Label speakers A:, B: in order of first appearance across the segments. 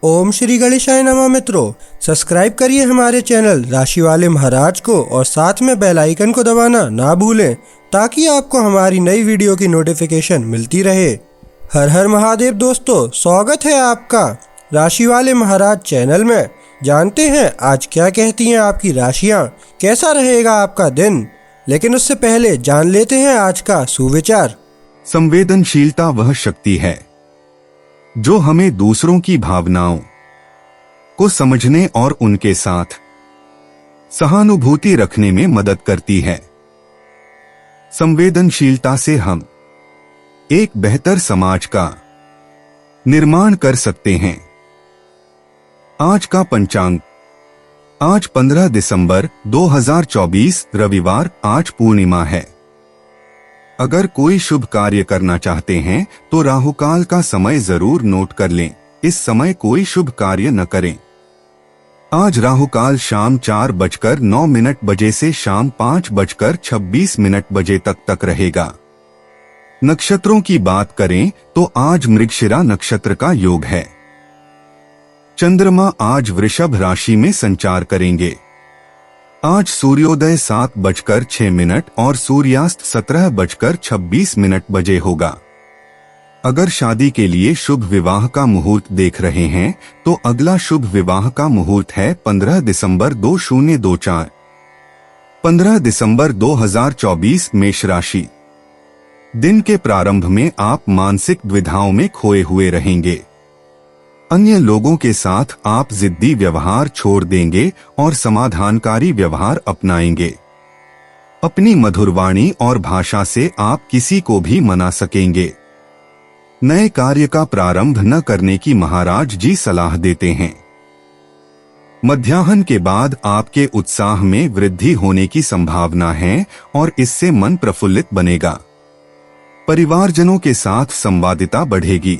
A: ओम श्री गणेशाय नमः। मित्रों, सब्सक्राइब करिए हमारे चैनल राशि वाले महाराज को और साथ में बेल आइकन को दबाना ना भूलें ताकि आपको हमारी नई वीडियो की नोटिफिकेशन मिलती रहे। हर हर महादेव दोस्तों, स्वागत है आपका राशि वाले महाराज चैनल में। जानते हैं आज क्या कहती हैं आपकी राशियां, कैसा रहेगा आपका दिन। लेकिन उससे पहले जान लेते हैं आज का सुविचार।
B: संवेदनशीलता वह शक्ति है जो हमें दूसरों की भावनाओं को समझने और उनके साथ सहानुभूति रखने में मदद करती है। संवेदनशीलता से हम एक बेहतर समाज का निर्माण कर सकते हैं। आज का पंचांग, आज 15 दिसंबर 2024 रविवार, आज पूर्णिमा है। अगर कोई शुभ कार्य करना चाहते हैं तो राहुकाल का समय जरूर नोट कर लें। इस समय कोई शुभ कार्य न करें। आज राहुकाल शाम 4:09 बजे से शाम 5:26 बजे तक रहेगा। नक्षत्रों की बात करें तो आज मृगशिरा नक्षत्र का योग है। चंद्रमा आज वृषभ राशि में संचार करेंगे। आज सूर्योदय 7:06 और सूर्यास्त 17:26 बजे होगा। अगर शादी के लिए शुभ विवाह का मुहूर्त देख रहे हैं तो अगला शुभ विवाह का मुहूर्त है 15 दिसंबर 2024। 15 दिसंबर 2024 मेष राशि। दिन के प्रारंभ में आप मानसिक द्विधाओं में खोए हुए रहेंगे। अन्य लोगों के साथ आप जिद्दी व्यवहार छोड़ देंगे और समाधानकारी व्यवहार अपनाएंगे। अपनी मधुर वाणी और भाषा से आप किसी को भी मना सकेंगे। नए कार्य का प्रारंभ न करने की महाराज जी सलाह देते हैं। मध्याह्न के बाद आपके उत्साह में वृद्धि होने की संभावना है और इससे मन प्रफुल्लित बनेगा। परिवारजनों के साथ संवादिता बढ़ेगी।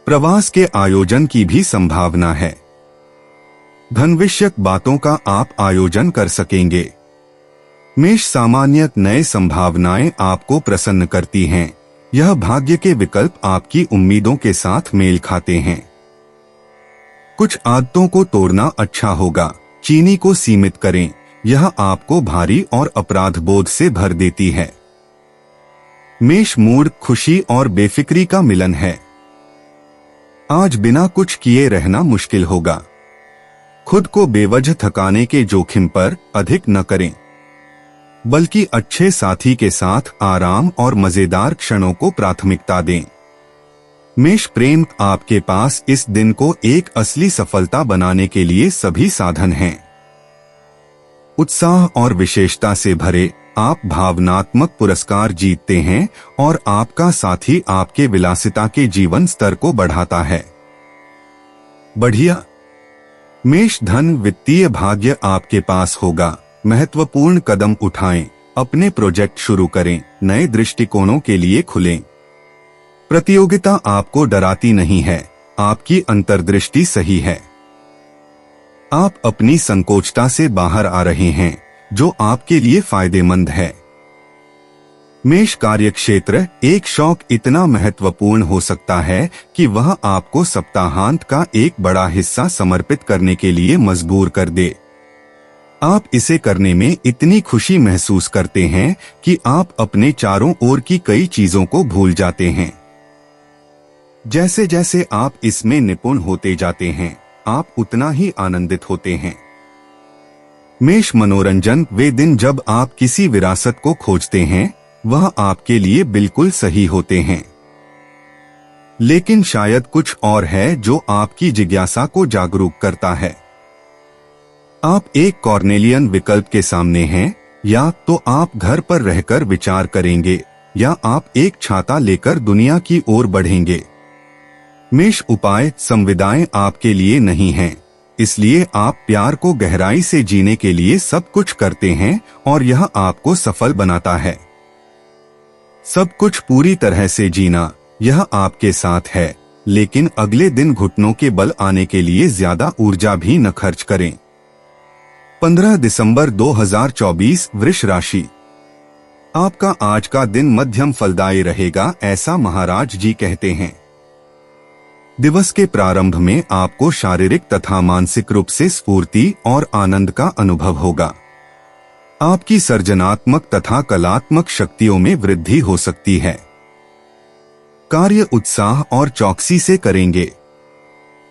B: प्रवास के आयोजन की भी संभावना है। धनविषयक बातों का आप आयोजन कर सकेंगे। मेष सामान्य नए संभावनाएं आपको प्रसन्न करती हैं। यह भाग्य के विकल्प आपकी उम्मीदों के साथ मेल खाते हैं। कुछ आदतों को तोड़ना अच्छा होगा। चीनी को सीमित करें, यह आपको भारी और अपराध बोध से भर देती है। मेष मूड खुशी और बेफिक्री का मिलन है। आज बिना कुछ किए रहना मुश्किल होगा। खुद को बेवजह थकाने के जोखिम पर अधिक न करें, बल्कि अच्छे साथी के साथ आराम और मजेदार क्षणों को प्राथमिकता दें। मेष प्रेम, आपके पास इस दिन को एक असली सफलता बनाने के लिए सभी साधन हैं। उत्साह और विशेषता से भरे आप भावनात्मक पुरस्कार जीतते हैं और आपका साथी आपके विलासिता के जीवन स्तर को बढ़ाता है। बढ़िया। मेष धन वित्तीय भाग्य आपके पास होगा। महत्वपूर्ण कदम उठाएं, अपने प्रोजेक्ट शुरू करें, नए दृष्टिकोणों के लिए खुलें। प्रतियोगिता आपको डराती नहीं है, आपकी अंतर्दृष्टि सही है। आप अपनी संकोचता से बाहर आ रहे हैं जो आपके लिए फायदेमंद है। मेष कार्यक्षेत्र, एक शौक इतना महत्वपूर्ण हो सकता है कि वह आपको सप्ताहांत का एक बड़ा हिस्सा समर्पित करने के लिए मजबूर कर दे। आप इसे करने में इतनी खुशी महसूस करते हैं कि आप अपने चारों ओर की कई चीजों को भूल जाते हैं। जैसे जैसे आप इसमें निपुण होते जाते हैं, आप उतना ही आनंदित होते हैं। मेष मनोरंजन, वे दिन जब आप किसी विरासत को खोजते हैं वह आपके लिए बिल्कुल सही होते हैं। लेकिन शायद कुछ और है जो आपकी जिज्ञासा को जागरूक करता है। आप एक कॉर्नेलियन विकल्प के सामने हैं, या तो आप घर पर रहकर विचार करेंगे या आप एक छाता लेकर दुनिया की ओर बढ़ेंगे। मेष उपाय, संविदाएं आपके लिए नहीं हैं, इसलिए आप प्यार को गहराई से जीने के लिए सब कुछ करते हैं और यह आपको सफल बनाता है। सब कुछ पूरी तरह से जीना, यह आपके साथ है, लेकिन अगले दिन घुटनों के बल आने के लिए ज्यादा ऊर्जा भी न खर्च करें। 15 दिसंबर 2024 वृष राशि। आपका आज का दिन मध्यम फलदायी रहेगा, ऐसा महाराज जी कहते हैं। दिवस के प्रारंभ में आपको शारीरिक तथा मानसिक रूप से स्फूर्ति और आनंद का अनुभव होगा। आपकी सर्जनात्मक तथा कलात्मक शक्तियों में वृद्धि हो सकती है। कार्य उत्साह और चौकसी से करेंगे,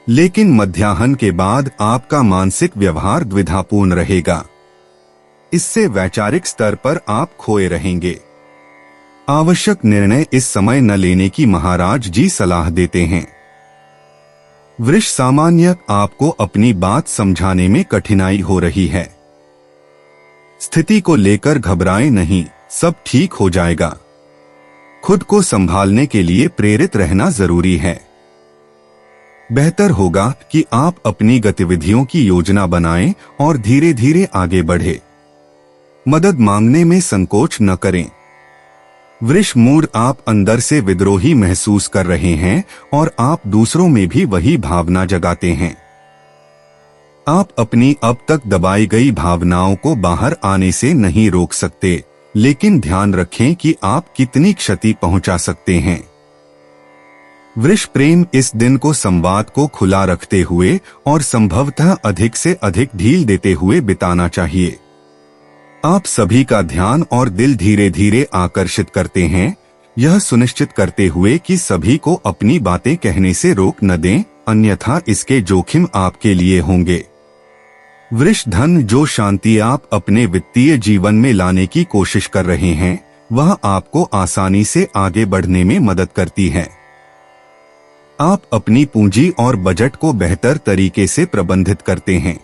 B: लेकिन मध्याह्न के बाद आपका मानसिक व्यवहार द्विधापूर्ण रहेगा। इससे वैचारिक स्तर पर आप खोए रहेंगे। आवश्यक निर्णय इस समय न लेने की महाराज जी सलाह देते हैं। वृष सामान्य आपको अपनी बात समझाने में कठिनाई हो रही है। स्थिति को लेकर घबराएं नहीं, सब ठीक हो जाएगा। खुद को संभालने के लिए प्रेरित रहना जरूरी है। बेहतर होगा कि आप अपनी गतिविधियों की योजना बनाएं और धीरे धीरे आगे बढ़ें। मदद मांगने में संकोच न करें। वृष मूड आप अंदर से विद्रोही महसूस कर रहे हैं और आप दूसरों में भी वही भावना जगाते हैं। आप अपनी अब तक दबाई गई भावनाओं को बाहर आने से नहीं रोक सकते, लेकिन ध्यान रखें कि आप कितनी क्षति पहुंचा सकते हैं। वृष प्रेम इस दिन को संवाद को खुला रखते हुए और संभवतः अधिक से अधिक ढील देते हुए बिताना चाहिए। आप सभी का ध्यान और दिल धीरे धीरे आकर्षित करते हैं, यह सुनिश्चित करते हुए कि सभी को अपनी बातें कहने से रोक न दें, अन्यथा इसके जोखिम आपके लिए होंगे। वृष धन जो शांति आप अपने वित्तीय जीवन में लाने की कोशिश कर रहे हैं, वह आपको आसानी से आगे बढ़ने में मदद करती है। आप अपनी पूंजी और बजट को बेहतर तरीके से प्रबंधित करते हैं।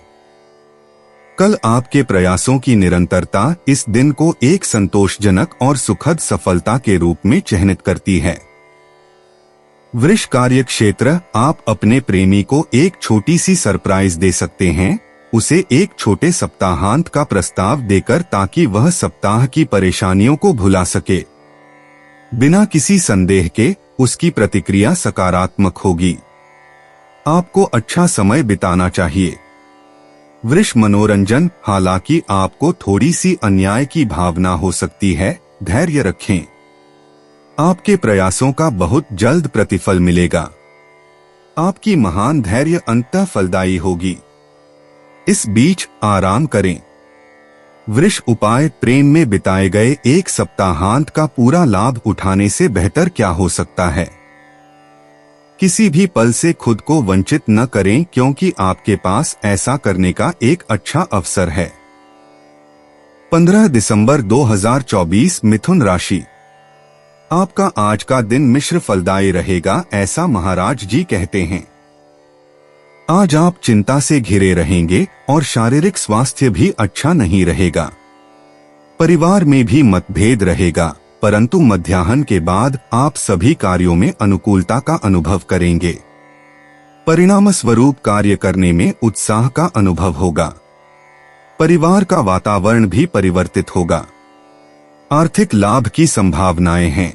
B: कल आपके प्रयासों की निरंतरता इस दिन को एक संतोषजनक और सुखद सफलता के रूप में चिह्नित करती है। वृष कार्य क्षेत्र आप अपने प्रेमी को एक छोटी सी सरप्राइज दे सकते हैं, उसे एक छोटे सप्ताहांत का प्रस्ताव देकर, ताकि वह सप्ताह की परेशानियों को भुला सके। बिना किसी संदेह के उसकी प्रतिक्रिया सकारात्मक होगी। आपको अच्छा समय बिताना चाहिए। वृष मनोरंजन, हालांकि आपको थोड़ी सी अन्याय की भावना हो सकती है, धैर्य रखें। आपके प्रयासों का बहुत जल्द प्रतिफल मिलेगा। आपकी महान धैर्य अंततः फलदायी होगी। इस बीच आराम करें। वृष उपाय, प्रेम में बिताए गए एक सप्ताहांत का पूरा लाभ उठाने से बेहतर क्या हो सकता है। किसी भी पल से खुद को वंचित न करें, क्योंकि आपके पास ऐसा करने का एक अच्छा अवसर है। 15 दिसंबर 2024 मिथुन राशि। आपका आज का दिन मिश्र फलदायी रहेगा, ऐसा महाराज जी कहते हैं। आज आप चिंता से घिरे रहेंगे और शारीरिक स्वास्थ्य भी अच्छा नहीं रहेगा। परिवार में भी मतभेद रहेगा, परंतु मध्याह्न के बाद आप सभी कार्यों में अनुकूलता का अनुभव करेंगे। परिणाम स्वरूप कार्य करने में उत्साह का अनुभव होगा। परिवार का वातावरण भी परिवर्तित होगा। आर्थिक लाभ की संभावनाएं हैं।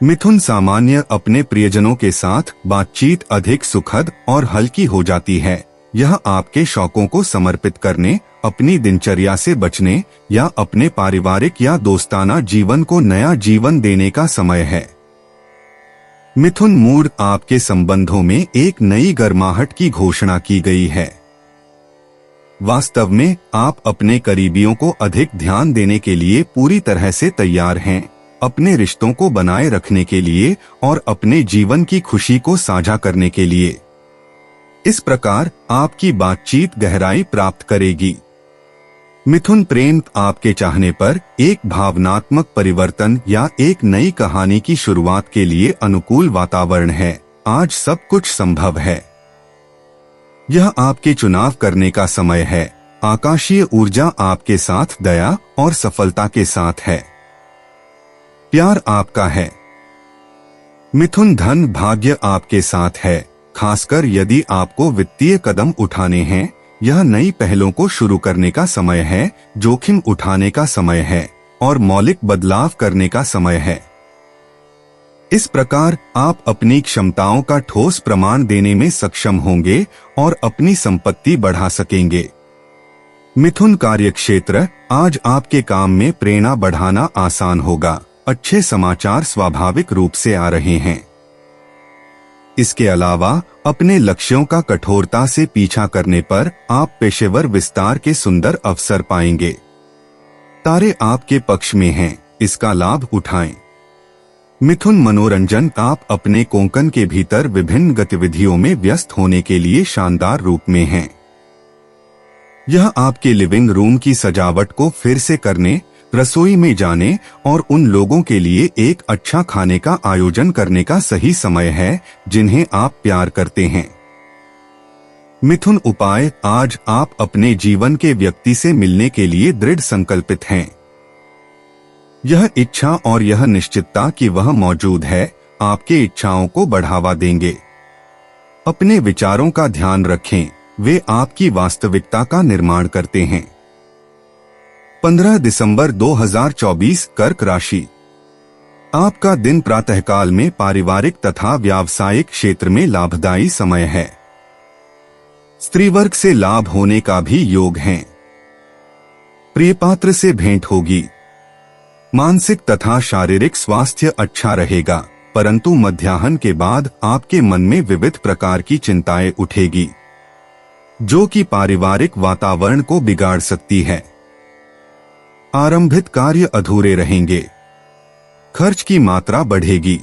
B: मिथुन सामान्य अपने प्रियजनों के साथ बातचीत अधिक सुखद और हल्की हो जाती है। यह आपके शौकों को समर्पित करने, अपनी दिनचर्या से बचने या अपने पारिवारिक या दोस्ताना जीवन को नया जीवन देने का समय है। मिथुन मूड, आपके संबंधों में एक नई गर्माहट की घोषणा की गई है। वास्तव में आप अपने करीबियों को अधिक ध्यान देने के लिए पूरी तरह से तैयार हैं, अपने रिश्तों को बनाए रखने के लिए और अपने जीवन की खुशी को साझा करने के लिए। इस प्रकार आपकी बातचीत गहराई प्राप्त करेगी। मिथुन प्रेम, आपके चाहने पर एक भावनात्मक परिवर्तन या एक नई कहानी की शुरुआत के लिए अनुकूल वातावरण है। आज सब कुछ संभव है। यह आपके चुनाव करने का समय है। आकाशीय ऊर्जा आपके साथ दया और सफलता के साथ है। प्यार आपका है। मिथुन धन भाग्य आपके साथ है, खासकर यदि आपको वित्तीय कदम उठाने हैं। यह नई पहलों को शुरू करने का समय है, जोखिम उठाने का समय है और मौलिक बदलाव करने का समय है। इस प्रकार आप अपनी क्षमताओं का ठोस प्रमाण देने में सक्षम होंगे और अपनी संपत्ति बढ़ा सकेंगे। मिथुन कार्यक्षेत्र, आज आपके काम में प्रेरणा बढ़ाना आसान होगा। अच्छे समाचार स्वाभाविक रूप से आ रहे हैं। इसके अलावा अपने लक्ष्यों का कठोरता से पीछा करने पर आप पेशेवर विस्तार के सुंदर अवसर पाएंगे। तारे आपके पक्ष में हैं, इसका लाभ उठाएं। मिथुन मनोरंजन, आप अपने कोंकण के भीतर विभिन्न गतिविधियों में व्यस्त होने के लिए शानदार रूप में हैं। यह आपके लिविंग रूम की सजावट को फिर से करने, रसोई में जाने और उन लोगों के लिए एक अच्छा खाने का आयोजन करने का सही समय है जिन्हें आप प्यार करते हैं। मिथुन उपाय, आज आप अपने जीवन के व्यक्ति से मिलने के लिए दृढ़ संकल्पित हैं। यह इच्छा और यह निश्चितता कि वह मौजूद है आपके इच्छाओं को बढ़ावा देंगे। अपने विचारों का ध्यान रखें, वे आपकी वास्तविकता का निर्माण करते हैं। 15 दिसंबर 2024 कर्क राशि। आपका दिन प्रातःकाल में पारिवारिक तथा व्यावसायिक क्षेत्र में लाभदायी समय है। स्त्री वर्ग से लाभ होने का भी योग है। प्रिय पात्र से भेंट होगी। मानसिक तथा शारीरिक स्वास्थ्य अच्छा रहेगा, परंतु मध्याह्न के बाद आपके मन में विविध प्रकार की चिंताएं उठेगी जो कि पारिवारिक वातावरण को बिगाड़ सकती है। आरंभित कार्य अधूरे रहेंगे। खर्च की मात्रा बढ़ेगी।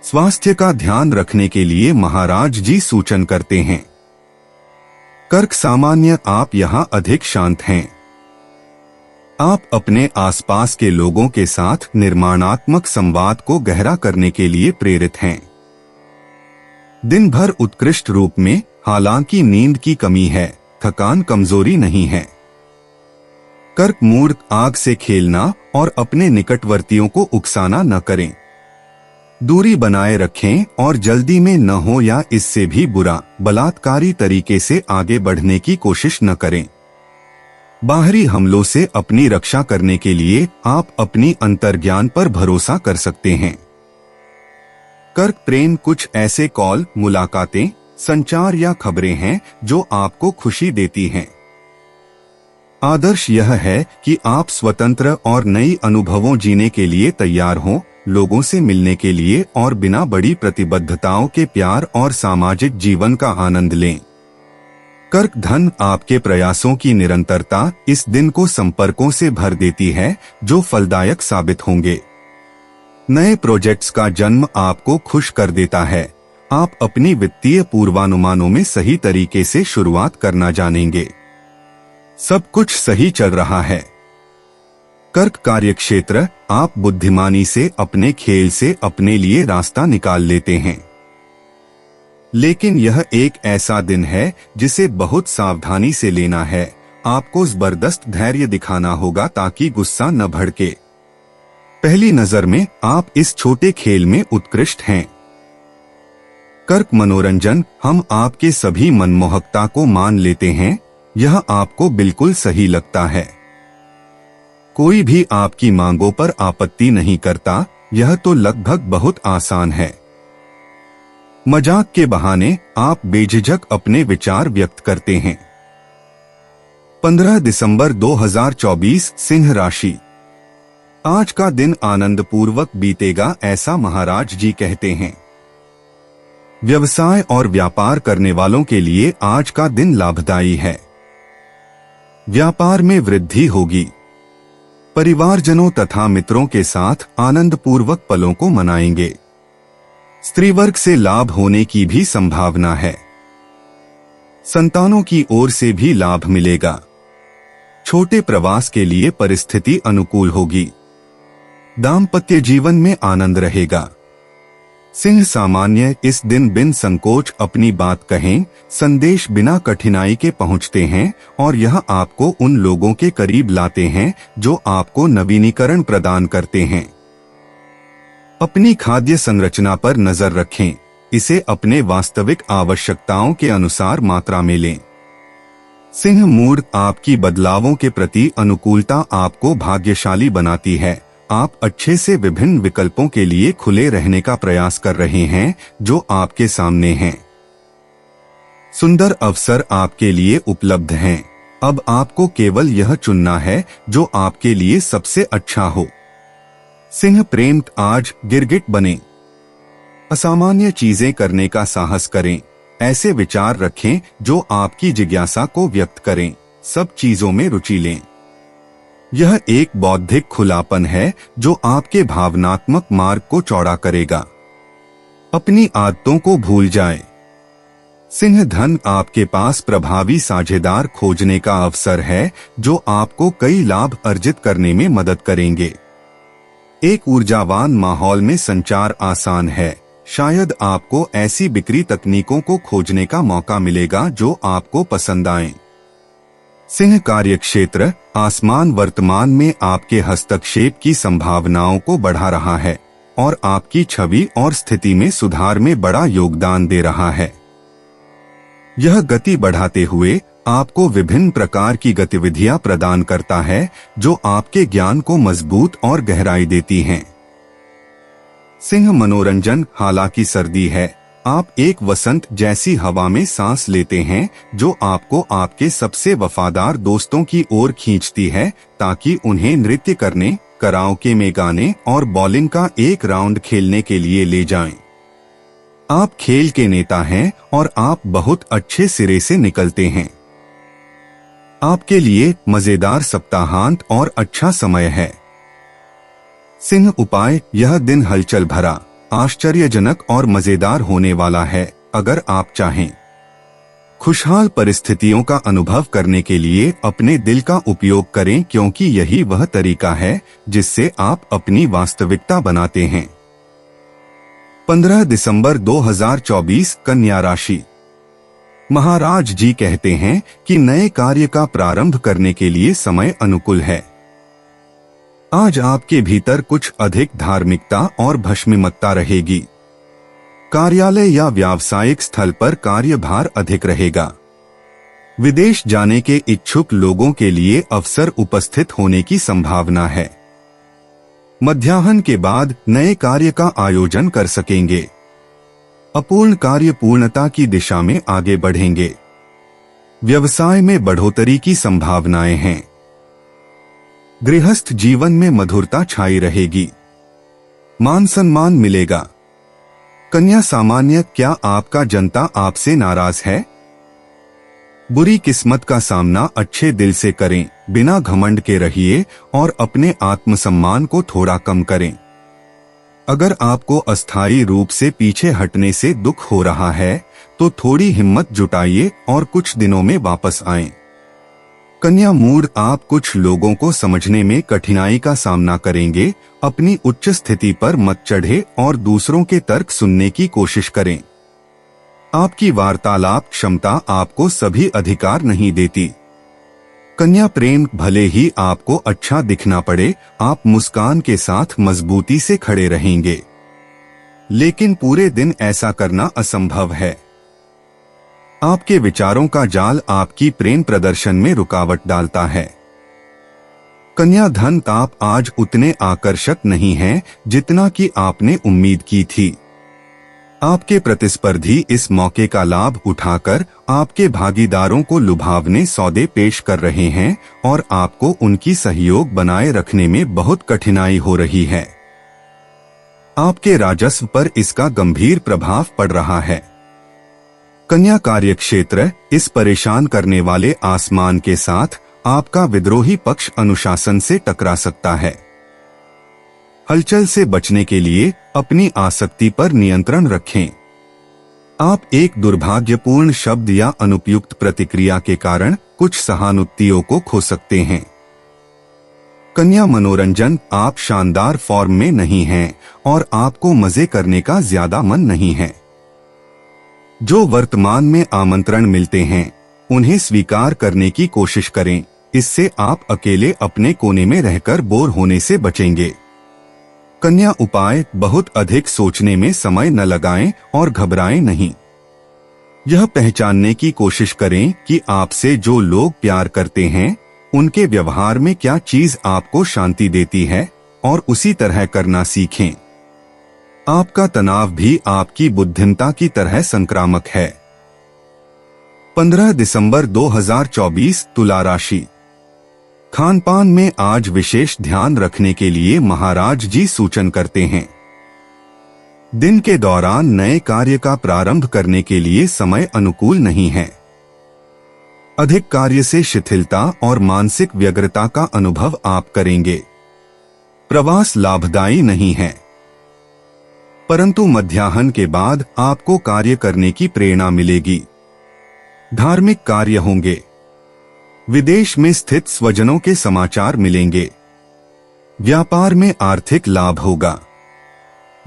B: स्वास्थ्य का ध्यान रखने के लिए महाराज जी सूचन करते हैं। कर्क सामान्य, आप यहां अधिक शांत हैं। आप अपने आसपास के लोगों के साथ निर्माणात्मक संवाद को गहरा करने के लिए प्रेरित हैं। दिन भर उत्कृष्ट रूप में, हालांकि नींद की कमी है, थकान कमजोरी नहीं है। कर्क मूड, आग से खेलना और अपने निकटवर्तियों को उकसाना न करें। दूरी बनाए रखें और जल्दी में न हो या इससे भी बुरा बलात्कारी तरीके से आगे बढ़ने की कोशिश न करें। बाहरी हमलों से अपनी रक्षा करने के लिए आप अपनी अंतर्ज्ञान पर भरोसा कर सकते हैं। कर्क प्रेम, कुछ ऐसे कॉल, मुलाकातें, संचार या खबरें हैं जो आपको खुशी देती हैं। आदर्श यह है कि आप स्वतंत्र और नई अनुभवों जीने के लिए तैयार हों, लोगों से मिलने के लिए और बिना बड़ी प्रतिबद्धताओं के प्यार और सामाजिक जीवन का आनंद लें। कर्क धन, आपके प्रयासों की निरंतरता इस दिन को संपर्कों से भर देती है जो फलदायक साबित होंगे। नए प्रोजेक्ट्स का जन्म आपको खुश कर देता है। आप अपनी वित्तीय पूर्वानुमानों में सही तरीके से शुरुआत करना जानेंगे। सब कुछ सही चल रहा है। कर्क कार्यक्षेत्र, आप बुद्धिमानी से अपने खेल से अपने लिए रास्ता निकाल लेते हैं। लेकिन यह एक ऐसा दिन है जिसे बहुत सावधानी से लेना है। आपको जबरदस्त धैर्य दिखाना होगा ताकि गुस्सा न भड़के। पहली नजर में आप इस छोटे खेल में उत्कृष्ट हैं। कर्क मनोरंजन, हम आपके सभी मनमोहकता को मान लेते हैं। यह आपको बिल्कुल सही लगता है। कोई भी आपकी मांगों पर आपत्ति नहीं करता। यह तो लगभग बहुत आसान है। मजाक के बहाने आप बेझिझक अपने विचार व्यक्त करते हैं। 15 दिसंबर 2024 सिंह राशि। आज का दिन आनंदपूर्वक बीतेगा, ऐसा महाराज जी कहते हैं। व्यवसाय और व्यापार करने वालों के लिए आज का दिन लाभदायी है। व्यापार में वृद्धि होगी। परिवारजनों तथा मित्रों के साथ आनंदपूर्वक पलों को मनाएंगे। स्त्री वर्ग से लाभ होने की भी संभावना है। संतानों की ओर से भी लाभ मिलेगा। छोटे प्रवास के लिए परिस्थिति अनुकूल होगी। दाम्पत्य जीवन में आनंद रहेगा। सिंह सामान्य, इस दिन बिन संकोच अपनी बात कहें। संदेश बिना कठिनाई के पहुंचते हैं और यह आपको उन लोगों के करीब लाते हैं जो आपको नवीनीकरण प्रदान करते हैं। अपनी खाद्य संरचना पर नजर रखें। इसे अपने वास्तविक आवश्यकताओं के अनुसार मात्रा में लें। सिंह मूड, आपकी बदलावों के प्रति अनुकूलता आपको भाग्यशाली बनाती है। आप अच्छे से विभिन्न विकल्पों के लिए खुले रहने का प्रयास कर रहे हैं जो आपके सामने हैं। सुंदर अवसर आपके लिए उपलब्ध हैं। अब आपको केवल यह चुनना है जो आपके लिए सबसे अच्छा हो। सिंह प्रेम, आज गिरगिट बने। असामान्य चीजें करने का साहस करें। ऐसे विचार रखें जो आपकी जिज्ञासा को व्यक्त करें। सब चीजों में रुचि लें। यह एक बौद्धिक खुलापन है जो आपके भावनात्मक मार्ग को चौड़ा करेगा। अपनी आदतों को भूल जाएं। सिंह धन, आपके पास प्रभावी साझेदार खोजने का अवसर है जो आपको कई लाभ अर्जित करने में मदद करेंगे। एक ऊर्जावान माहौल में संचार आसान है। शायद आपको ऐसी बिक्री तकनीकों को खोजने का मौका मिलेगा जो आपको पसंद आए। सिंह कार्यक्षेत्र, आसमान वर्तमान में आपके हस्तक्षेप की संभावनाओं को बढ़ा रहा है और आपकी छवि और स्थिति में सुधार में बड़ा योगदान दे रहा है। यह गति बढ़ाते हुए आपको विभिन्न प्रकार की गतिविधियां प्रदान करता है जो आपके ज्ञान को मजबूत और गहराई देती हैं। सिंह मनोरंजन, हालांकि सर्दी है, आप एक वसंत जैसी हवा में सांस लेते हैं जो आपको आपके सबसे वफादार दोस्तों की ओर खींचती है ताकि उन्हें नृत्य करने, कराओके में गाने और बॉलिंग का एक राउंड खेलने के लिए ले जाएं। आप खेल के नेता हैं और आप बहुत अच्छे सिरे से निकलते हैं। आपके लिए मजेदार सप्ताहांत और अच्छा समय है। सिंह उपाय, यह दिन हलचल भरा, आश्चर्यजनक और मजेदार होने वाला है। अगर आप चाहें खुशहाल परिस्थितियों का अनुभव करने के लिए अपने दिल का उपयोग करें, क्योंकि यही वह तरीका है जिससे आप अपनी वास्तविकता बनाते हैं। 15 दिसंबर 2024, कन्या राशि। महाराज जी कहते हैं कि नए कार्य का प्रारंभ करने के लिए समय अनुकूल है। आज आपके भीतर कुछ अधिक धार्मिकता और भस्मिमत्ता रहेगी। कार्यालय या व्यावसायिक स्थल पर कार्यभार अधिक रहेगा। विदेश जाने के इच्छुक लोगों के लिए अवसर उपस्थित होने की संभावना है। मध्याह्न के बाद नए कार्य का आयोजन कर सकेंगे। अपूर्ण कार्य पूर्णता की दिशा में आगे बढ़ेंगे। व्यवसाय में बढ़ोतरी की संभावनाएं हैं। गृहस्थ जीवन में मधुरता छाई रहेगी। मान सम्मान मिलेगा। कन्या सामान्य, क्या आपका जनता आपसे नाराज है? बुरी किस्मत का सामना अच्छे दिल से करें, बिना घमंड के रहिए और अपने आत्मसम्मान को थोड़ा कम करें। अगर आपको अस्थायी रूप से पीछे हटने से दुख हो रहा है तो थोड़ी हिम्मत जुटाइए और कुछ दिनों में वापस आएं। कन्या मूड, आप कुछ लोगों को समझने में कठिनाई का सामना करेंगे। अपनी उच्च स्थिति पर मत चढ़े और दूसरों के तर्क सुनने की कोशिश करें। आपकी वार्तालाप क्षमता आपको सभी अधिकार नहीं देती। कन्या प्रेम, भले ही आपको अच्छा दिखना पड़े, आप मुस्कान के साथ मजबूती से खड़े रहेंगे, लेकिन पूरे दिन ऐसा करना असंभव है। आपके विचारों का जाल आपकी प्रेम प्रदर्शन में रुकावट डालता है। कन्या धन, आप आज उतने आकर्षक नहीं हैं जितना कि आपने उम्मीद की थी। आपके प्रतिस्पर्धी इस मौके का लाभ उठाकर आपके भागीदारों को लुभावने सौदे पेश कर रहे हैं और आपको उनकी सहयोग बनाए रखने में बहुत कठिनाई हो रही है। आपके राजस्व पर इसका गंभीर प्रभाव पड़ रहा है। कन्या कार्यक्षेत्र, इस परेशान करने वाले आसमान के साथ आपका विद्रोही पक्ष अनुशासन से टकरा सकता है। हलचल से बचने के लिए अपनी आसक्ति पर नियंत्रण रखें। आप एक दुर्भाग्यपूर्ण शब्द या अनुपयुक्त प्रतिक्रिया के कारण कुछ सहानुभूतियों को खो सकते हैं। कन्या मनोरंजन, आप शानदार फॉर्म में नहीं हैं और आपको मजे करने का ज्यादा मन नहीं है। जो वर्तमान में आमंत्रण मिलते हैं उन्हें स्वीकार करने की कोशिश करें, इससे आप अकेले अपने कोने में रहकर बोर होने से बचेंगे। कन्या उपाय, बहुत अधिक सोचने में समय न लगाएं और घबराएं नहीं। यह पहचानने की कोशिश करें कि आपसे जो लोग प्यार करते हैं उनके व्यवहार में क्या चीज आपको शांति देती है और उसी तरह करना सीखें। आपका तनाव भी आपकी बुद्धिमत्ता की तरह संक्रामक है। 15 दिसंबर 2024, तुला राशि। खान पान में आज विशेष ध्यान रखने के लिए महाराज जी सूचन करते हैं। दिन के दौरान नए कार्य का प्रारंभ करने के लिए समय अनुकूल नहीं है। अधिक कार्य से शिथिलता और मानसिक व्यग्रता का अनुभव आप करेंगे। प्रवास लाभदायी नहीं है, परंतु मध्याह्न के बाद आपको कार्य करने की प्रेरणा मिलेगी। धार्मिक कार्य होंगे। विदेश में स्थित स्वजनों के समाचार मिलेंगे। व्यापार में आर्थिक लाभ होगा।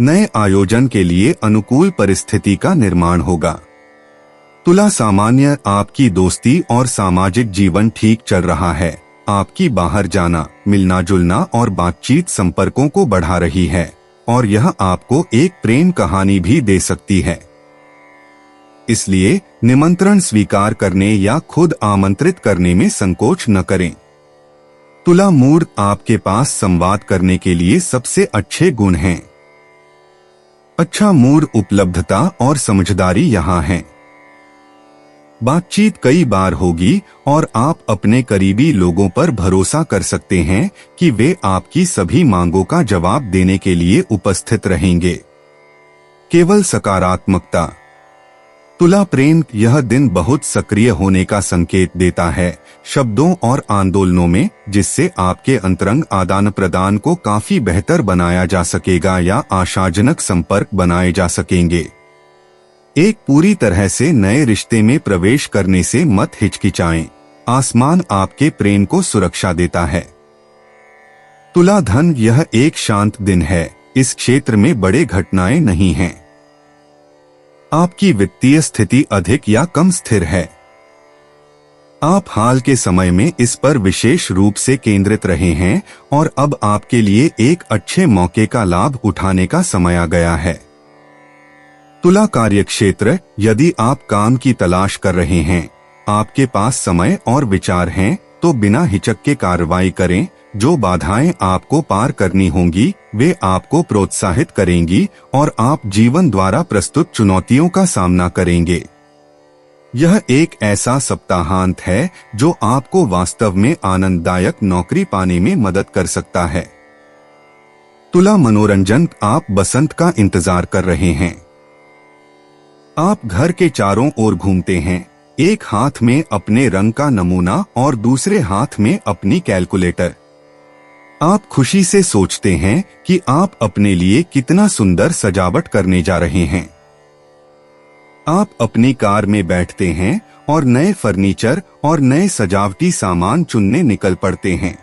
B: नए आयोजन के लिए अनुकूल परिस्थिति का निर्माण होगा। तुला सामान्य आपकी दोस्ती और सामाजिक जीवन ठीक चल रहा है। आपकी बाहर जाना, मिलना जुलना और बातचीत संपर्कों को बढ़ा रही है और यह आपको एक प्रेम कहानी भी दे सकती है। इसलिए निमंत्रण स्वीकार करने या खुद आमंत्रित करने में संकोच न करें। तुला मूड आपके पास संवाद करने के लिए सबसे अच्छे गुण हैं। अच्छा मूड, उपलब्धता और समझदारी यहाँ है। बातचीत कई बार होगी और आप अपने करीबी लोगों पर भरोसा कर सकते हैं कि वे आपकी सभी मांगों का जवाब देने के लिए उपस्थित रहेंगे। केवल सकारात्मकता। तुला प्रेम, यह दिन बहुत सक्रिय होने का संकेत देता है शब्दों और आंदोलनों में, जिससे आपके अंतरंग आदान प्रदान को काफी बेहतर बनाया जा सकेगा या आशाजनक संपर्क बनाए जा सकेंगे। एक पूरी तरह से नए रिश्ते में प्रवेश करने से मत हिचकिचाएं। आसमान आपके प्रेम को सुरक्षा देता है। तुला धन, यह एक शांत दिन है। इस क्षेत्र में बड़े घटनाएं नहीं हैं। आपकी वित्तीय स्थिति अधिक या कम स्थिर है। आप हाल के समय में इस पर विशेष रूप से केंद्रित रहे हैं और अब आपके लिए एक अच्छे मौके का लाभ उठाने का समय आ गया है। तुला कार्यक्षेत्र, यदि आप काम की तलाश कर रहे हैं, आपके पास समय और विचार हैं, तो बिना हिचक के कार्रवाई करें। जो बाधाएं आपको पार करनी होंगी वे आपको प्रोत्साहित करेंगी और आप जीवन द्वारा प्रस्तुत चुनौतियों का सामना करेंगे। यह एक ऐसा सप्ताहांत है जो आपको वास्तव में आनंददायक नौकरी पाने में मदद कर सकता है। तुला मनोरंजन, आप बसंत का इंतजार कर रहे हैं। आप घर के चारों ओर घूमते हैं, एक हाथ में अपने रंग का नमूना और दूसरे हाथ में अपनी कैलकुलेटर। आप खुशी से सोचते हैं कि आप अपने लिए कितना सुंदर सजावट करने जा रहे हैं। आप अपनी कार में बैठते हैं और नए फर्नीचर और नए सजावटी सामान चुनने निकल पड़ते हैं।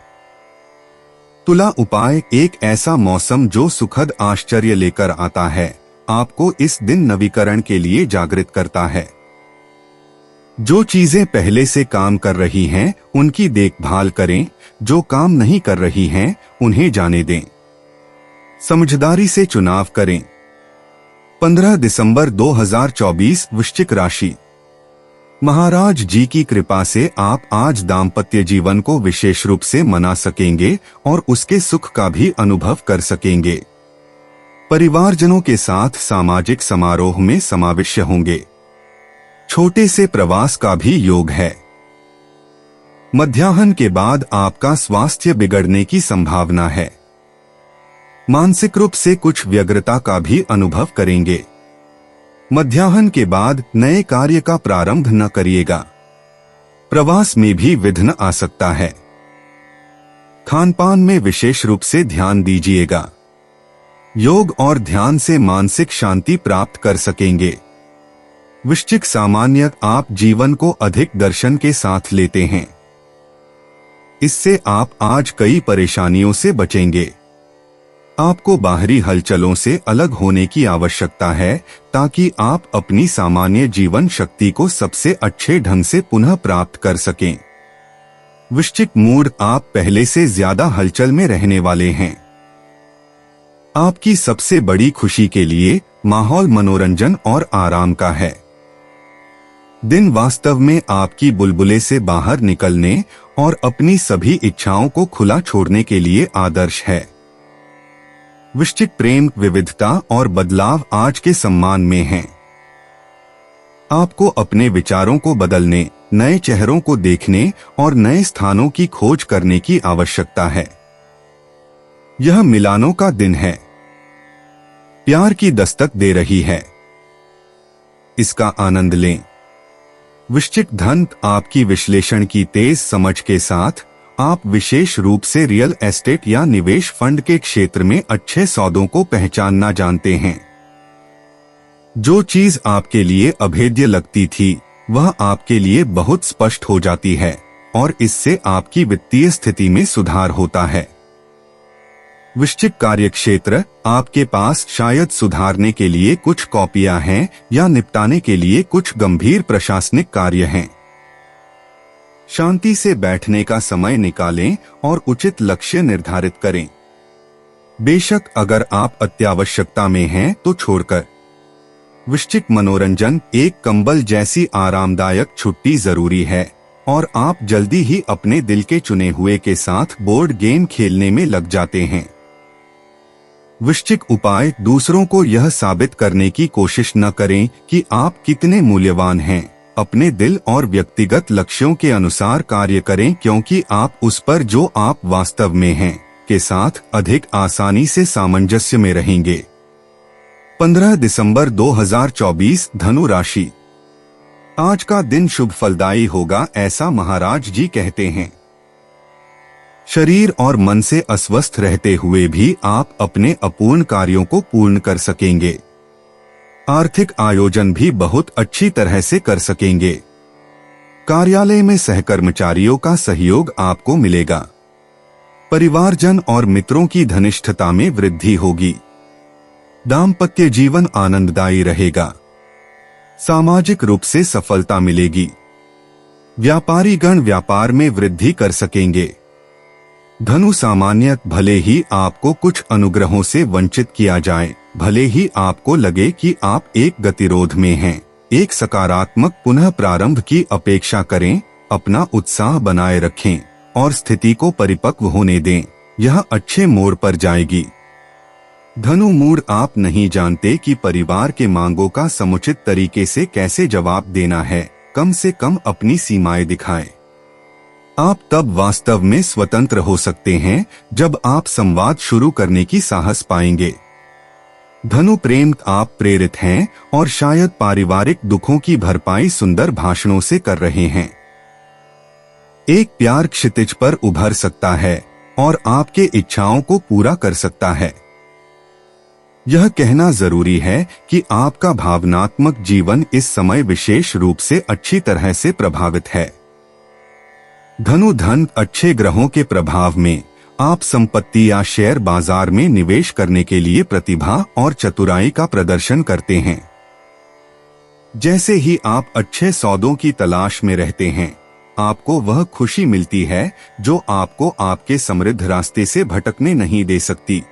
B: तुला उपाय, एक ऐसा मौसम जो सुखद आश्चर्य लेकर आता है, आपको इस दिन नवीकरण के लिए जागृत करता है। जो चीजें पहले से काम कर रही हैं, उनकी देखभाल करें। जो काम नहीं कर रही हैं, उन्हें जाने दें। समझदारी से चुनाव करें। 15 दिसंबर 2024, वृश्चिक राशि। महाराज जी की कृपा से आप आज दाम्पत्य जीवन को विशेष रूप से मना सकेंगे और उसके सुख का भी अनुभव कर सकेंगे। परिवारजनों के साथ सामाजिक समारोह में समाविष्ट होंगे। छोटे से प्रवास का भी योग है। मध्याह्न के बाद आपका स्वास्थ्य बिगड़ने की संभावना है। मानसिक रूप से कुछ व्यग्रता का भी अनुभव करेंगे। मध्याह्न के बाद नए कार्य का प्रारंभ न करिएगा। प्रवास में भी विघ्न आ सकता है। खानपान में विशेष रूप से ध्यान दीजिएगा। योग और ध्यान से मानसिक शांति प्राप्त कर सकेंगे। वृश्चिक सामान्य, आप जीवन को अधिक दर्शन के साथ लेते हैं। इससे आप आज कई परेशानियों से बचेंगे। आपको बाहरी हलचलों से अलग होने की आवश्यकता है ताकि आप अपनी सामान्य जीवन शक्ति को सबसे अच्छे ढंग से पुनः प्राप्त कर सकें। वृश्चिक मूड, आप पहले से ज्यादा हलचल में रहने वाले हैं। आपकी सबसे बड़ी खुशी के लिए माहौल मनोरंजन और आराम का है। दिन वास्तव में आपकी बुलबुले से बाहर निकलने और अपनी सभी इच्छाओं को खुला छोड़ने के लिए आदर्श है। वृश्चिक प्रेम, विविधता और बदलाव आज के सम्मान में हैं। आपको अपने विचारों को बदलने, नए चेहरों को देखने और नए स्थानों की खोज करने की आवश्यकता है। यह मिलानों का दिन है। प्यार की दस्तक दे रही है। इसका आनंद लें। वृश्चिक धन, आपकी विश्लेषण की तेज समझ के साथ आप विशेष रूप से रियल एस्टेट या निवेश फंड के क्षेत्र में अच्छे सौदों को पहचानना जानते हैं। जो चीज आपके लिए अभेद्य लगती थी वह आपके लिए बहुत स्पष्ट हो जाती है और इससे आपकी वित्तीय स्थिति में सुधार होता है। वृश्चिक कार्यक्षेत्र, आपके पास शायद सुधारने के लिए कुछ कॉपियां हैं या निपटाने के लिए कुछ गंभीर प्रशासनिक कार्य हैं। शांति से बैठने का समय निकालें और उचित लक्ष्य निर्धारित करें। बेशक अगर आप अत्यावश्यकता में हैं तो छोड़कर। वृश्चिक मनोरंजन, एक कंबल जैसी आरामदायक छुट्टी जरूरी है और आप जल्दी ही अपने दिल के चुने हुए के साथ बोर्ड गेम खेलने में लग जाते हैं। वृश्चिक उपाय, दूसरों को यह साबित करने की कोशिश न करें कि आप कितने मूल्यवान हैं। अपने दिल और व्यक्तिगत लक्ष्यों के अनुसार कार्य करें क्योंकि आप उस पर जो आप वास्तव में हैं के साथ अधिक आसानी से सामंजस्य में रहेंगे। 15 दिसंबर 2024, धनु राशि। आज का दिन शुभ फलदायी होगा, ऐसा महाराज जी कहते हैं। शरीर और मन से अस्वस्थ रहते हुए भी आप अपने अपूर्ण कार्यों को पूर्ण कर सकेंगे। आर्थिक आयोजन भी बहुत अच्छी तरह से कर सकेंगे। कार्यालय में सहकर्मचारियों का सहयोग आपको मिलेगा। परिवारजन और मित्रों की घनिष्ठता में वृद्धि होगी। दाम्पत्य जीवन आनंददायी रहेगा। सामाजिक रूप से सफलता मिलेगी। व्यापारी गण व्यापार में वृद्धि कर सकेंगे। धनु सामान्य, भले ही आपको कुछ अनुग्रहों से वंचित किया जाए, भले ही आपको लगे कि आप एक गतिरोध में हैं, एक सकारात्मक पुनः प्रारंभ की अपेक्षा करें। अपना उत्साह बनाए रखें और स्थिति को परिपक्व होने दें। यह अच्छे मोड़ पर जाएगी। धनु मूड, आप नहीं जानते कि परिवार के मांगों का समुचित तरीके से कैसे जवाब देना है। कम से कम अपनी सीमाएं दिखाएं। आप तब वास्तव में स्वतंत्र हो सकते हैं जब आप संवाद शुरू करने की साहस पाएंगे। धनु प्रेम, आप प्रेरित हैं और शायद पारिवारिक दुखों की भरपाई सुंदर भाषणों से कर रहे हैं। एक प्यार क्षितिज पर उभर सकता है और आपके इच्छाओं को पूरा कर सकता है। यह कहना जरूरी है कि आपका भावनात्मक जीवन इस समय विशेष रूप से अच्छी तरह से प्रभावित है। धनु धन, अच्छे ग्रहों के प्रभाव में आप संपत्ति या शेयर बाजार में निवेश करने के लिए प्रतिभा और चतुराई का प्रदर्शन करते हैं। जैसे ही आप अच्छे सौदों की तलाश में रहते हैं, आपको वह खुशी मिलती है जो आपको आपके समृद्ध रास्ते से भटकने नहीं दे सकती।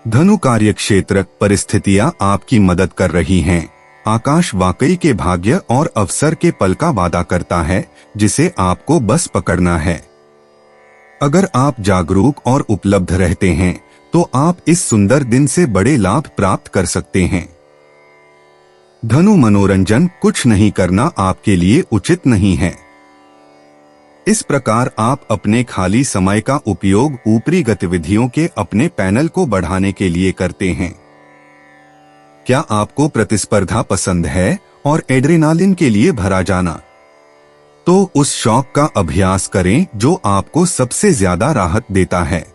B: धनु कार्यक्षेत्र, परिस्थितियां आपकी मदद कर रही हैं। आकाश वाकई के भाग्य और अवसर के पल का वादा करता है जिसे आपको बस पकड़ना है। अगर आप जागरूक और उपलब्ध रहते हैं तो आप इस सुंदर दिन से बड़े लाभ प्राप्त कर सकते हैं। धनु मनोरंजन, कुछ नहीं करना आपके लिए उचित नहीं है। इस प्रकार आप अपने खाली समय का उपयोग ऊपरी गतिविधियों के अपने पैनल को बढ़ाने के लिए करते हैं। क्या आपको प्रतिस्पर्धा पसंद है और एड्रेनालिन के लिए भरा जाना? तो उस शौक का अभ्यास करें जो आपको सबसे ज्यादा राहत देता है।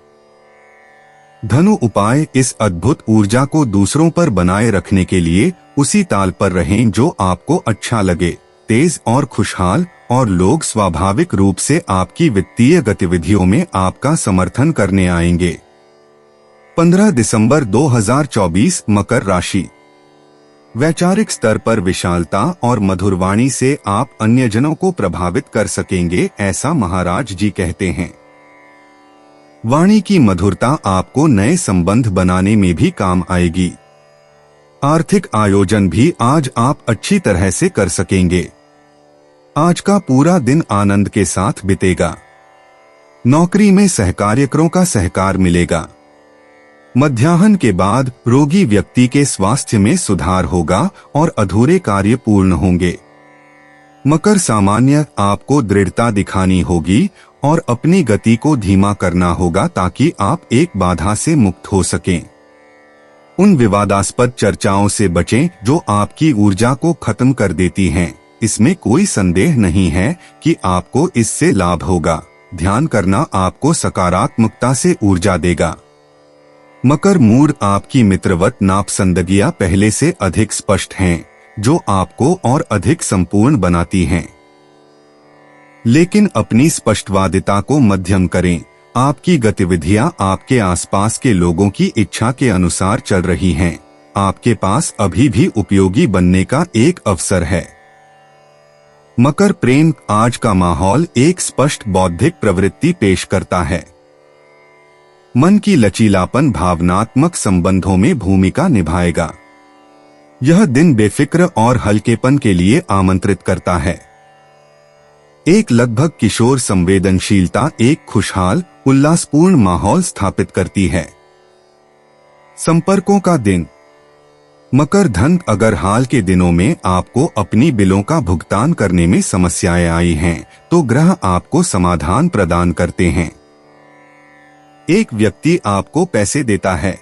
B: धनु उपाय, इस अद्भुत ऊर्जा को दूसरों पर बनाए रखने के लिए उसी ताल पर रहें जो आपको अच्छा लगे। तेज और खुशहाल और लोग स्वाभाविक रूप से आपकी वित्तीय गतिविधियों में आपका समर्थन करने आएंगे। 15 दिसंबर 2024, मकर राशि। वैचारिक स्तर पर विशालता और मधुरवाणी से आप अन्यजनों को प्रभावित कर सकेंगे, ऐसा महाराज जी कहते हैं। वाणी की मधुरता आपको नए संबंध बनाने में भी काम आएगी। आर्थिक आयोजन भी आज आप अच्छी तरह से कर सकेंगे। आज का पूरा दिन आनंद के साथ बीतेगा। नौकरी में सहकार्यकरों का सहकार मिलेगा। मध्याह्न के बाद रोगी व्यक्ति के स्वास्थ्य में सुधार होगा और अधूरे कार्य पूर्ण होंगे। मकर सामान्य, आपको दृढ़ता दिखानी होगी और अपनी गति को धीमा करना होगा ताकि आप एक बाधा से मुक्त हो सकें। उन विवादास्पद चर्चाओं से बचें जो आपकी ऊर्जा को खत्म कर देती हैं। इसमें कोई संदेह नहीं है कि आपको इससे लाभ होगा। ध्यान करना आपको सकारात्मकता से ऊर्जा देगा। मकर मूड, आपकी मित्रवत नापसंदगियां पहले से अधिक स्पष्ट हैं, जो आपको और अधिक संपूर्ण बनाती हैं। लेकिन अपनी स्पष्टवादिता को मध्यम करें। आपकी गतिविधियां आपके आसपास के लोगों की इच्छा के अनुसार चल रही हैं। आपके पास अभी भी उपयोगी बनने का एक अवसर है। मकर प्रेम, आज का माहौल एक स्पष्ट बौद्धिक प्रवृत्ति पेश करता है। मन की लचीलापन भावनात्मक संबंधों में भूमिका निभाएगा। यह दिन बेफिक्र और हल्केपन के लिए आमंत्रित करता है। एक लगभग किशोर संवेदनशीलता एक खुशहाल उल्लासपूर्ण माहौल स्थापित करती है। संपर्कों का दिन। मकर धन, अगर हाल के दिनों में आपको अपनी बिलों का भुगतान करने में समस्याएं आई हैं, तो ग्रह आपको समाधान प्रदान करते हैं। एक व्यक्ति आपको पैसे देता है,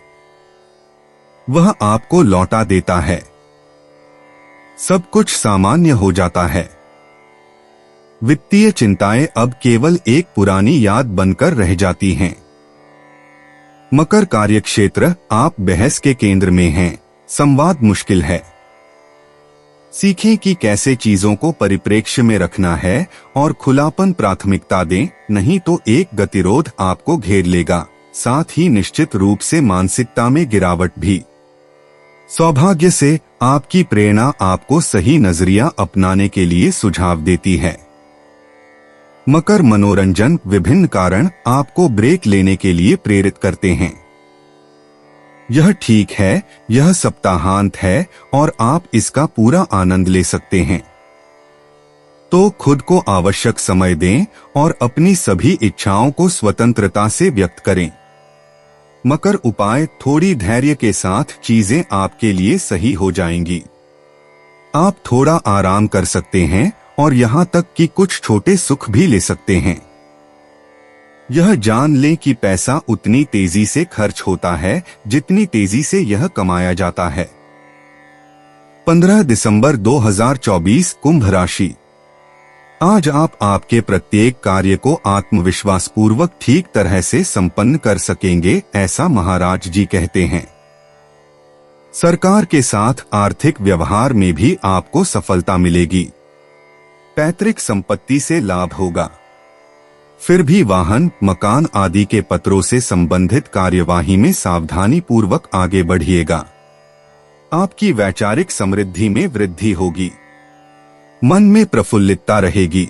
B: वह आपको लौटा देता है। सब कुछ सामान्य हो जाता है। वित्तीय चिंताएं अब केवल एक पुरानी याद बनकर रह जाती हैं। मकर कार्यक्षेत्र, आप बहस के केंद्र में हैं। संवाद मुश्किल है। सीखें कि कैसे चीजों को परिप्रेक्ष्य में रखना है और खुलापन प्राथमिकता दें, नहीं तो एक गतिरोध आपको घेर लेगा, साथ ही निश्चित रूप से मानसिकता में गिरावट भी। सौभाग्य से आपकी प्रेरणा आपको सही नजरिया अपनाने के लिए सुझाव देती है। मकर मनोरंजन, विभिन्न कारण आपको ब्रेक लेने के लिए प्रेरित करते हैं। यह ठीक है, यह सप्ताहांत है और आप इसका पूरा आनंद ले सकते हैं। तो खुद को आवश्यक समय दें और अपनी सभी इच्छाओं को स्वतंत्रता से व्यक्त करें। मकर उपाय, थोड़ी धैर्य के साथ चीजें आपके लिए सही हो जाएंगी। आप थोड़ा आराम कर सकते हैं और यहां तक कि कुछ छोटे सुख भी ले सकते हैं। यह जान लें कि पैसा उतनी तेजी से खर्च होता है जितनी तेजी से यह कमाया जाता है। 15 दिसंबर 2024, कुंभ राशि। आज आप आपके प्रत्येक कार्य को आत्मविश्वास पूर्वक ठीक तरह से संपन्न कर सकेंगे, ऐसा महाराज जी कहते हैं। सरकार के साथ आर्थिक व्यवहार में भी आपको सफलता मिलेगी। पैतृक संपत्ति से लाभ होगा। फिर भी वाहन, मकान आदि के पत्रों से संबंधित कार्यवाही में सावधानी पूर्वक आगे बढ़िएगा। आपकी वैचारिक समृद्धि में वृद्धि होगी। मन में प्रफुल्लितता रहेगी।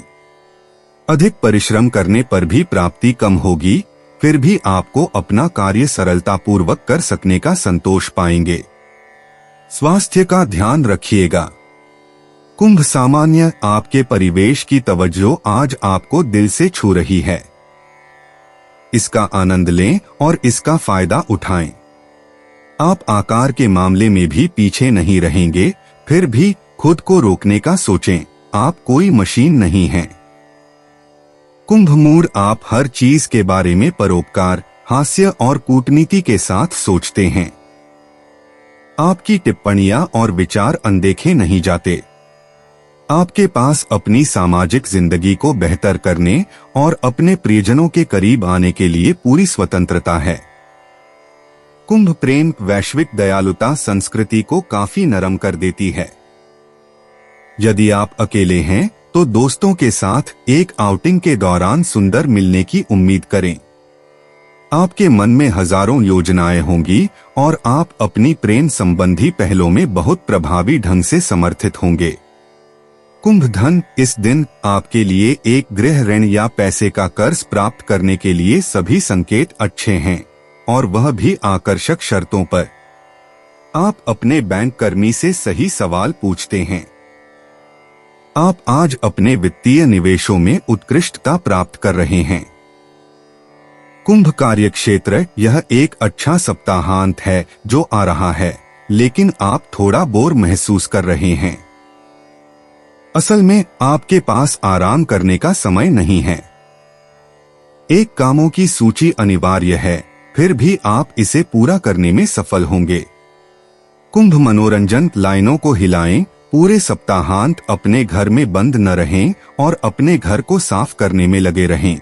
B: अधिक परिश्रम करने पर भी प्राप्ति कम होगी, फिर भी आपको अपना कार्य सरलता पूर्वक कर सकने का संतोष पाएंगे। स्वास्थ्य का ध्यान रखिएगा। कुंभ सामान्य, आपके परिवेश की तवज्जो आज आपको दिल से छू रही है। इसका आनंद लें और इसका फायदा उठाएं। आप आकार के मामले में भी पीछे नहीं रहेंगे, फिर भी खुद को रोकने का सोचें, आप कोई मशीन नहीं हैं। कुंभ मूड, आप हर चीज के बारे में परोपकार, हास्य और कूटनीति के साथ सोचते हैं। आपकी टिप्पणियां और विचार अनदेखे नहीं जाते। आपके पास अपनी सामाजिक जिंदगी को बेहतर करने और अपने प्रियजनों के करीब आने के लिए पूरी स्वतंत्रता है। कुंभ प्रेम, वैश्विक दयालुता संस्कृति को काफी नरम कर देती है। यदि आप अकेले हैं तो दोस्तों के साथ एक आउटिंग के दौरान सुंदर मिलने की उम्मीद करें। आपके मन में हजारों योजनाएं होंगी और आप अपनी प्रेम संबंधी पहलों में बहुत प्रभावी ढंग से समर्थित होंगे। कुंभ धन, इस दिन आपके लिए एक गृह ऋण या पैसे का कर्ज प्राप्त करने के लिए सभी संकेत अच्छे हैं, और वह भी आकर्षक शर्तों पर। आप अपने बैंक कर्मी से सही सवाल पूछते हैं। आप आज अपने वित्तीय निवेशों में उत्कृष्टता प्राप्त कर रहे हैं। कुंभ कार्यक्षेत्र, यह एक अच्छा सप्ताहांत है जो आ रहा है, लेकिन आप थोड़ा बोर महसूस कर रहे हैं। असल में आपके पास आराम करने का समय नहीं है। एक कामों की सूची अनिवार्य है, फिर भी आप इसे पूरा करने में सफल होंगे। कुंभ मनोरंजन लाइनों को हिलाएं। पूरे सप्ताहांत अपने घर में बंद न रहें और अपने घर को साफ करने में लगे रहें।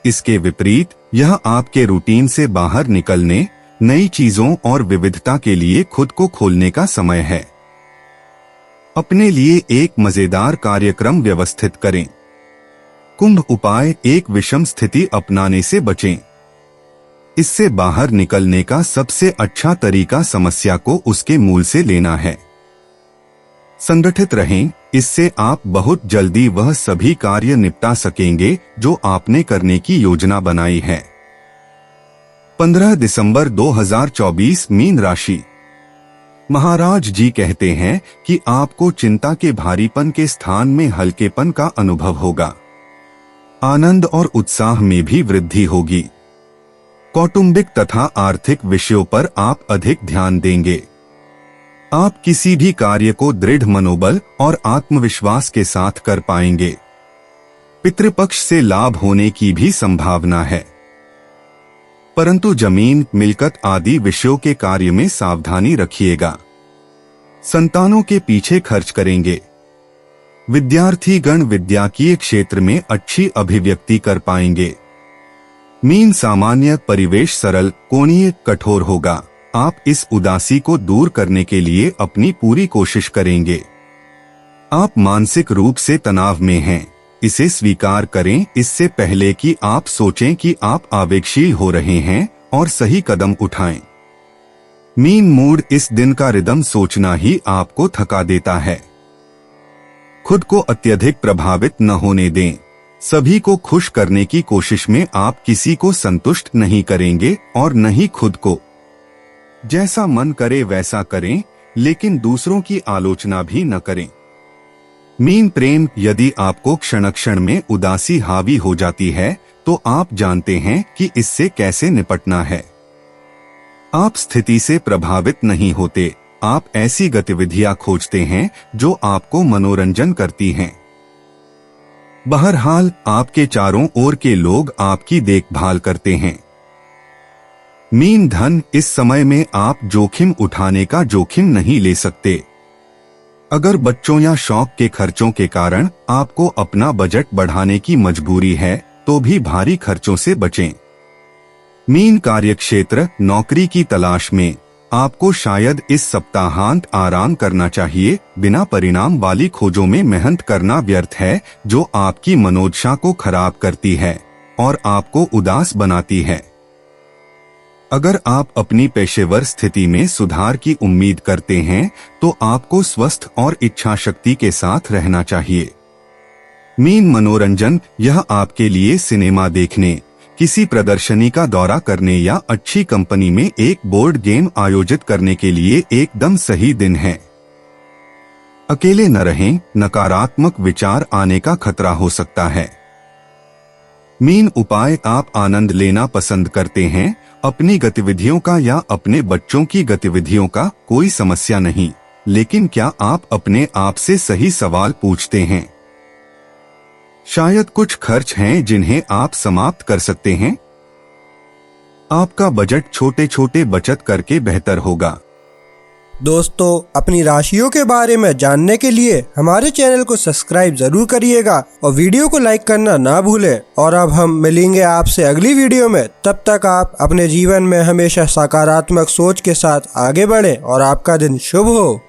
B: इसके विपरीत यह आपके रूटीन से बाहर निकलने, नई चीजों और विविधता के लिए खुद को खोलने का समय है। अपने लिए एक मजेदार कार्यक्रम व्यवस्थित करें। कुंभ उपाय, एक विषम स्थिति अपनाने से बचें। इससे बाहर निकलने का सबसे अच्छा तरीका समस्या को उसके मूल से लेना है। संगठित रहें, इससे आप बहुत जल्दी वह सभी कार्य निपटा सकेंगे जो आपने करने की योजना बनाई है। 15 दिसंबर 2024 मीन राशि। महाराज जी कहते हैं कि आपको चिंता के भारीपन के स्थान में हल्केपन का अनुभव होगा। आनंद और उत्साह में भी वृद्धि होगी। कौटुंबिक तथा आर्थिक विषयों पर आप अधिक ध्यान देंगे। आप किसी भी कार्य को दृढ़ मनोबल और आत्मविश्वास के साथ कर पाएंगे। पितृपक्ष से लाभ होने की भी संभावना है, परंतु जमीन, मिल्कत आदि विषयों के कार्य में सावधानी रखिएगा। संतानों के पीछे खर्च करेंगे। विद्यार्थीगण विद्याकीय क्षेत्र में अच्छी अभिव्यक्ति कर पाएंगे। मीन सामान्य परिवेश सरल, कोणीय, कठोर होगा। आप इस उदासी को दूर करने के लिए अपनी पूरी कोशिश करेंगे। आप मानसिक रूप से तनाव में हैं, इसे स्वीकार करें इससे पहले कि आप सोचें कि आप आवेगशील हो रहे हैं और सही कदम उठाएं। मीन मूड, इस दिन का रिदम सोचना ही आपको थका देता है। खुद को अत्यधिक प्रभावित न होने दें। सभी को खुश करने की कोशिश में आप किसी को संतुष्ट नहीं करेंगे और न ही खुद को। जैसा मन करे वैसा करें, लेकिन दूसरों की आलोचना भी न करें। मीन प्रेम, यदि आपको क्षण क्षण में उदासी हावी हो जाती है तो आप जानते हैं कि इससे कैसे निपटना है। आप स्थिति से प्रभावित नहीं होते। आप ऐसी गतिविधियां खोजते हैं जो आपको मनोरंजन करती हैं। बहरहाल आपके चारों ओर के लोग आपकी देखभाल करते हैं। मीन धन, इस समय में आप जोखिम उठाने का जोखिम नहीं ले सकते। अगर बच्चों या शौक के खर्चों के कारण आपको अपना बजट बढ़ाने की मजबूरी है तो भी भारी खर्चों से बचें। मीन कार्यक्षेत्र, नौकरी की तलाश में आपको शायद इस सप्ताहांत आराम करना चाहिए। बिना परिणाम वाली खोजों में मेहनत करना व्यर्थ है, जो आपकी मनोदशा को खराब करती है और आपको उदास बनाती है। अगर आप अपनी पेशेवर स्थिति में सुधार की उम्मीद करते हैं तो आपको स्वस्थ और इच्छा शक्ति के साथ रहना चाहिए। मीन मनोरंजन, यह आपके लिए सिनेमा देखने, किसी प्रदर्शनी का दौरा करने या अच्छी कंपनी में एक बोर्ड गेम आयोजित करने के लिए एकदम सही दिन है। अकेले न रहें, नकारात्मक विचार आने का खतरा हो सकता है। मीन उपाय, आप आनंद लेना पसंद करते हैं। अपनी गतिविधियों का या अपने बच्चों की गतिविधियों का कोई समस्या नहीं, लेकिन क्या आप अपने आप से सही सवाल पूछते हैं? शायद कुछ खर्च हैं जिन्हें आप समाप्त कर सकते हैं। आपका बजट छोटे छोटे बचत करके बेहतर होगा।
A: दोस्तों, अपनी राशियों के बारे में जानने के लिए हमारे चैनल को सब्सक्राइब जरूर करिएगा और वीडियो को लाइक करना ना भूलें। और अब हम मिलेंगे आपसे अगली वीडियो में। तब तक आप अपने जीवन में हमेशा सकारात्मक सोच के साथ आगे बढ़ें और आपका दिन शुभ हो।